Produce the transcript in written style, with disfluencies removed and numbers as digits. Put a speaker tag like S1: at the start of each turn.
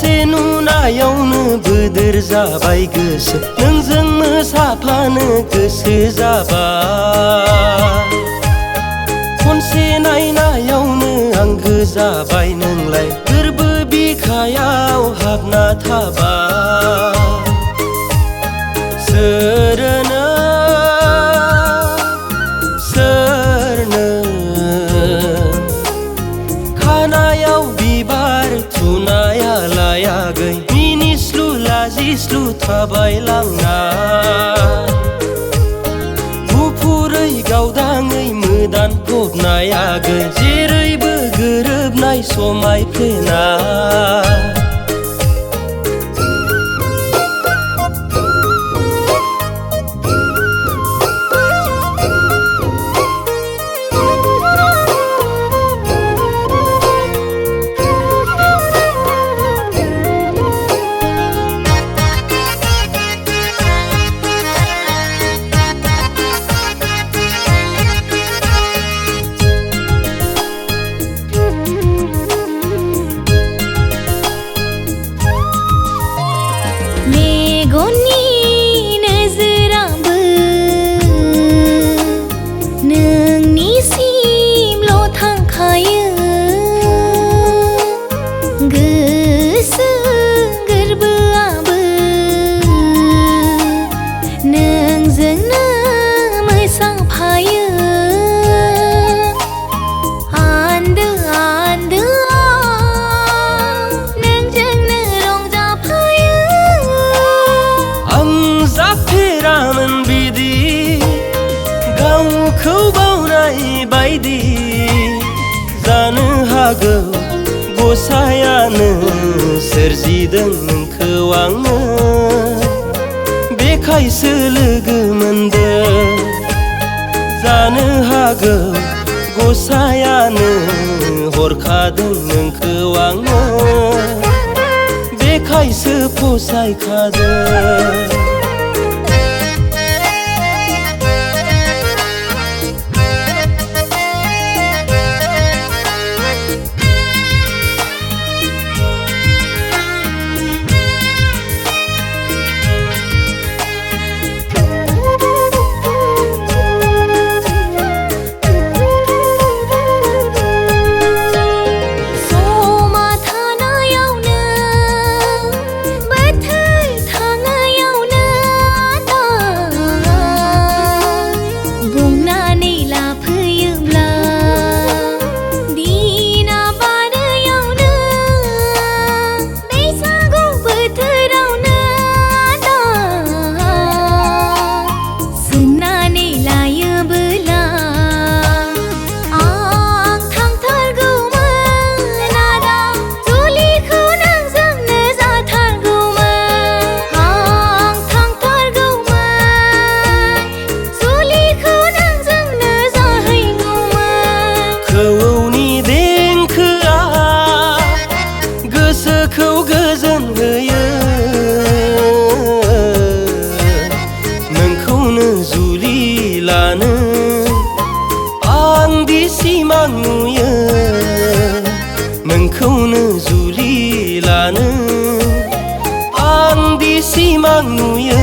S1: खनसे नुनायावनो बोदोर जाबाय गोसो नोंजों मोसाफानो गोसो जाबाय खनसे नायनायावनो आंगो जाबाय नोंलाय गोरबो बिखायाव हाबना थाबाय सोरनो खानायाव बिबार थुनाया लायागै मिनिस्लु लाजिस्लु थाबायलांना गुफुरै गावदाङै मोदान फबनायागै जेरैबो गोरोबनाय समायफ्लेना गावखौ बावनाय बायदि जानो हागौ गसायानो सोरजिदों नोंखौ आङो बेखायसो लोगो मोनदों जानो हागौ गसायानो हरखादों नोंखौ आङो बेखायसो फसायखादों गोसोखौ गोजोन होयो नोंखौनो जुलि लानो आंदि सिमां नुयो नोंखौनो जुलि लानो आंदि सिमां नुयो